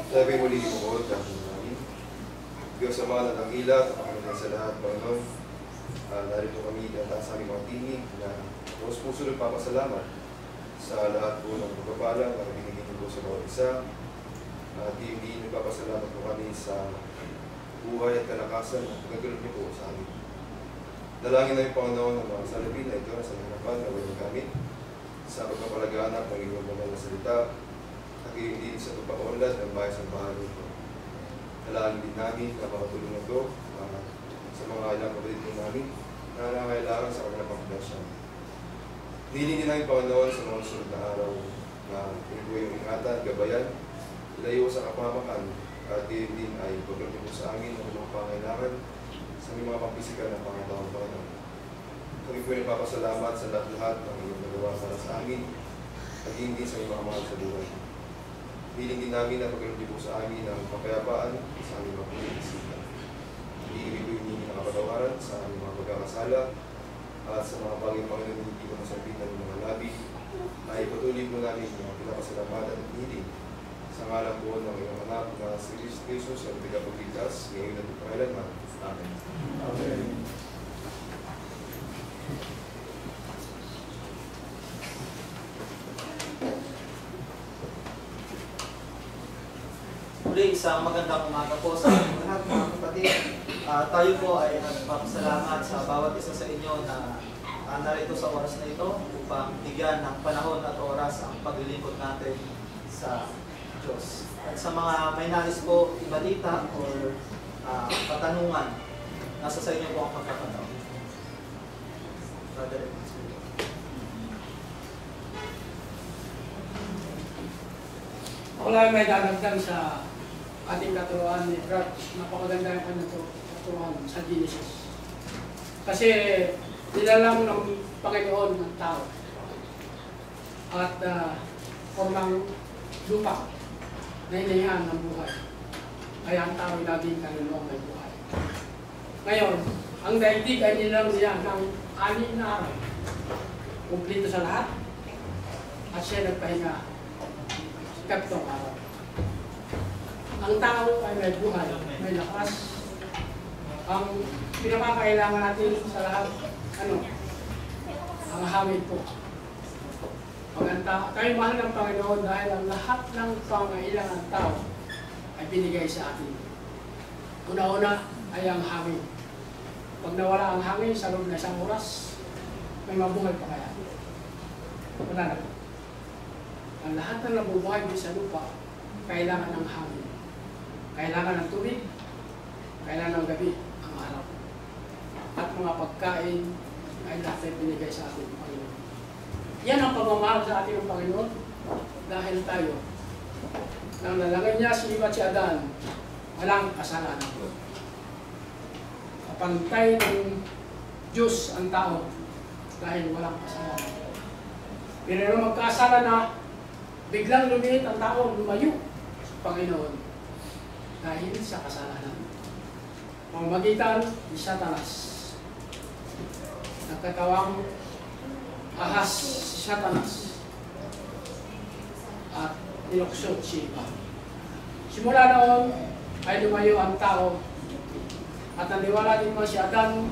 Sabi muli po, Diyos namin. Diyos Ama na tangila, Panginoon sa lahat, Panginoon. Narito kami dahil sa aming mga tinig na buong puso nagpapasalamat sa lahat po ng pagpapala na binigay niyo po sa bawat isa. At hindi nagpapasalamat po kami sa buhay at kalakasan na pagkagulog niyo po sa amin. Dalangin na yung Panginoon ng mga salapin na ito na sa harapan na walang gamit sa pagpapalaganap ng iyong banal na salita at hindi sa pagpapaunlad ng bayan sa bahay nito. Dalangin din namin na makatulong na ito sa mga ilang kapatid po namin na nangangailangan sa kanilang pagpapasya. Hiling din namin Panginoon sa mga sunod na araw na pinagbuhay yung ingatan, gabayan, ilayo sa kapamakan at din ay pagdating po sa amin ng mga pangailangan sa aming mga pampisikal na Panginoon. Kami po nagpapasalamat sa lahat-lahat ng iyong nagawa para sa amin at hindi sa aming mga mahal sa buhay. Hiling din namin na pagdating po sa amin ng kapayapaan sa aming mga pangisipan. Hindi po hindi ng kapatawaran sa aming mga pagkakasala at sa mga Panginoon hindi ko nasabitan ng mga labi ay patuloy po namin yung pinapasalamatan at hiling sa ngalan po ng iyong anak na si Jesus ang tagapagligtas ngayon at kailanman. Amen. Amen. Muli, isang magandang umaga po sa ating lahat mga kapatid. Tayo po ay nagpapasalamat sa bawat isa sa inyo na narito sa oras na ito upang bigyan ng panahon at oras ang paglilingkod natin sa Diyos. At sa mga may nais po ibalita or katanungan, nasa sa inyo po ang pagkakataon. Brother Evans. Wala may dadagdag sa ating katuruan ni Brad. Napakaganda yung kanyang katuruan sa Genesis. Kasi nilalang ng Panginoon ng tao at formang lupa na hinahingaan ng buhay. Kaya ang tao ay laging kaluluwang may buhay. Ngayon, ang daigdig ay nilang niya ng 6 na araw. Kumplito sa lahat. At siya nagpahinga sa 7 araw. Ang tao ay may buhay, may lakas. Ang pinapakailangan natin sa lahat, ang hangin po. Tayo mahal ng Panginoon dahil ang lahat ng pangailangan ng tao ay binigay sa atin. Una-una ay ang hangin. Pag nawala ang hangin sa loob na 1 oras, may mabuhay pa kaya? Wala na. Ang lahat ng nabubuhay din sa lupa, kailangan ng hangin. Kailangan ng tubig, kailangan ng gabi, ang araw. At mga pagkain ay lahat ay binigay sa atin ng Panginoon. Yan ang pagmamahal sa atin ng Panginoon dahil tayo, nang nalangin niya si Eva at si Adan, walang kasalanan. Kapantay ng Diyos ang tao dahil walang kasalanan. Pero nung magkasala na, biglang lumiit ang tao, lumayo sa Panginoon dahil sa kasalanan. Pamamagitan ni Satanas. Nagkatawang ahas si Satanas at niluksod si Eva. Simula noon ay lumayo ang tao at naniwala din mo si Adan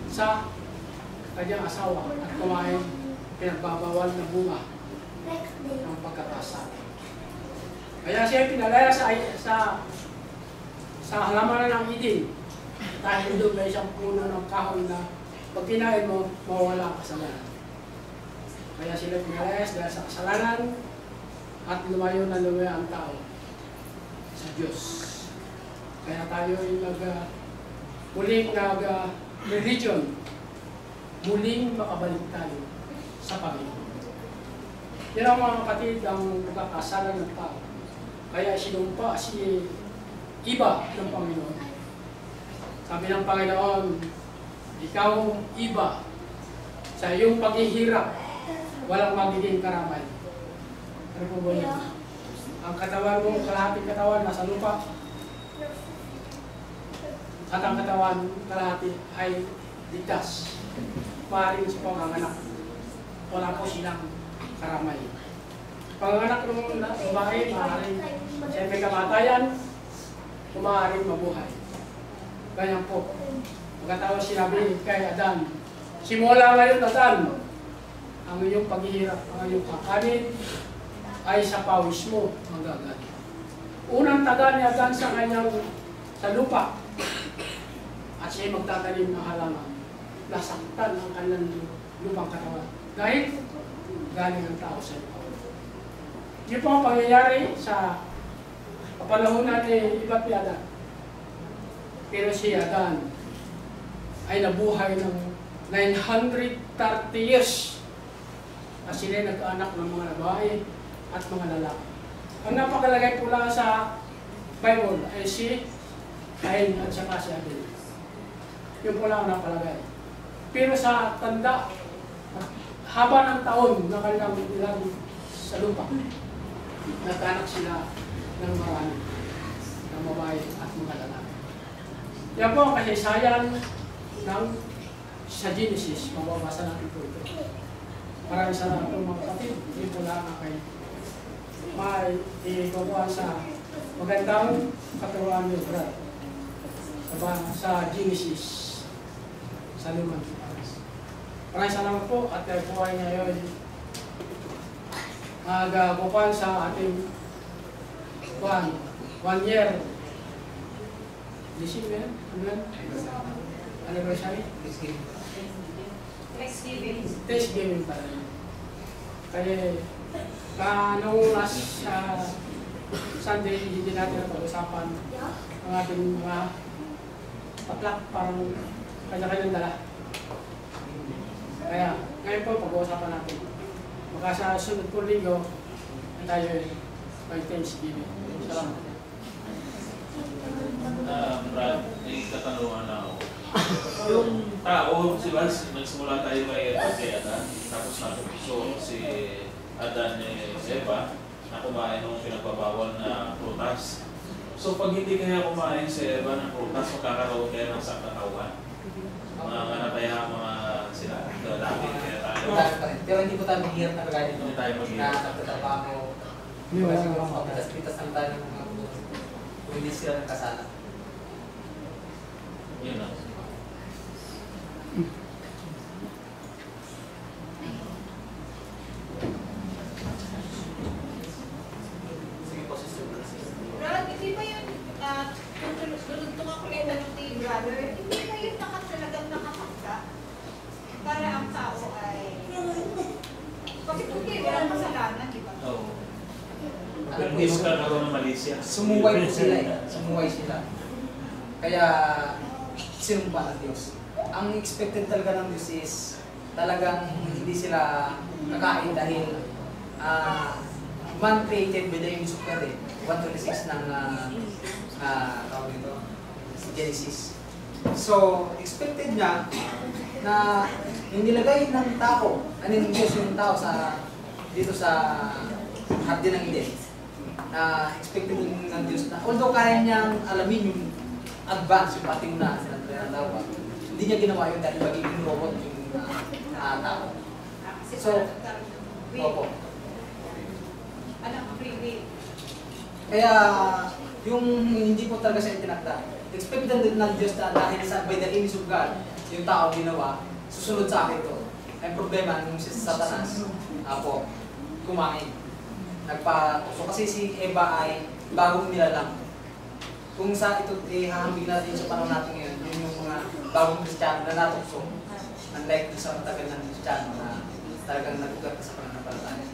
sa kanyang asawa at kumain pinagbabawal na bunga ng pagkakasala. Kaya siya pinalaya sa halamanan ng Eden dahil doon may isang puno ng kahoy na pag kinain mo, mawawala ang kasalanan. Kaya sila pinalaya dahil sa kasalanan at lumayo na lumayo ang tao sa Diyos. Kaya tayo ay muling religion, muling makabalik tayo sa Panginoon. Yan ang mga kapatid ang pagkakasala ng tao. Kaya sinumpa si Eva ng Panginoon. Sabi ng Panginoon, ikaw, Eva, sa iyong paghihirap, walang magiging karamay. Ano po ba yun? Ang katawan mo, kalahating katawan, nasa lupa. At ang katawan, kalahati ay ligtas. Maaaring sa panganganak. Wala po silang karamay. Panganganak ng babae, maaaring siya may kamatayan, maaaring mabuhay. Ganyan po. Pagkatapos sinabi kay Adan, simula ngayon, Adan, ang iyong paghihirap, ang iyong kakanin, ay sa pawis mo ang gagaling. Unang taga ni Adan sa kanyang sa lupa, at siya magtatanim ng halaman, nasaktan ang kanyang lupang katawan. Dahil galing ang tao sa lupa. Yun po ang pangyayari sa kapanahonan ni iba't Adan. Pero si Adan ay nabuhay ng 930 years at sila nag-anak ng mga babae at mga lalaki. Ang napakalagay po lang sa Bible ay si Cain at saka si Abel. Yun po lang ang napalagay. Pero sa tanda, haba ng taon na kanilang ilang sa lupa, nagkaanak sila ng marami, ng babae at mga lalaki. Yan po ang kasaysayan ng sa Genesis. Mababasa natin po ito. Maraming salamat po mga kapatid. Hindi po lang kayo may ikukuha sa magandang katuruan ni Brad sa Genesis sa lumang tipas. Maraming salamat po at tayo po ay ngayon magbukuhan sa ating 1 year December, anniversary? Thanksgiving pala yun. Kaya nung last Sunday, hindi natin napag-usapan ang ating mga patlak, parang kanya-kanyang dala. Kaya ngayon po pag-uusapan natin. Baka sa sunod po linggo, tayo may Thanksgiving. Salamat. Brad, may katanungan na ako. Yung tao, si Vals, nagsimula tayo kay Adan, tapos napuso si Adan ni Eva na kumain ng pinagbabawal na prutas. So pag hindi kaya kumain si Eva ng prutas, magkakaroon kayo ng sakatawa. Mga kaya mga sila, lalaki kaya tayo. Pero hindi po tayo maghihirap na kagaya nito. Hindi tayo maghihirap. Na nagtatrabaho. Kasi kung mapitas-pitas lang tayo ng mga hindi sila ng kasala. Yun na. Sige po, sister. Brad, hindi ba yun, tulog ako rin tanong ni brother, hindi ba yun talagang nakakakta para ang tao ay, kasi kung di, walang kasalanan, di ba? Oo. Ano po Hindi yun? magkakaroon ng malisya. Sumuway po sila eh. Sumuway sila. Kaya, sinumpa ng Diyos. Ang expected talaga ng Diyos is talagang hindi sila kakain dahil man created by the image of God eh. 126 ng tawag dito, Genesis. So, expected niya na yung nilagay ng tao, ng Diyos yung tao sa dito sa hardin ng Eden, na expected ng Diyos na although kaya niyang alamin yung advance, yung ating na sinatawag, hindi niya ginawa yun dahil magiging robot yung tao. Kasi So, will. opo. Anong free will? Kaya yung hindi po talaga siya itinakda. Expected din ng Diyos na dahil sa by the image of God, yung tao ginawa, susunod sa akin to. Ang problema nung si Satanas, po, kumain. So kasi si Eva ay bagong nilalang. Kung sa ito ihahambing natin sa panahon natin ngayon, yun yung mga bagong Kristiyano na natukso, unlike sa matagal ng Kristiyano na talagang nagugat sa pananampalataya.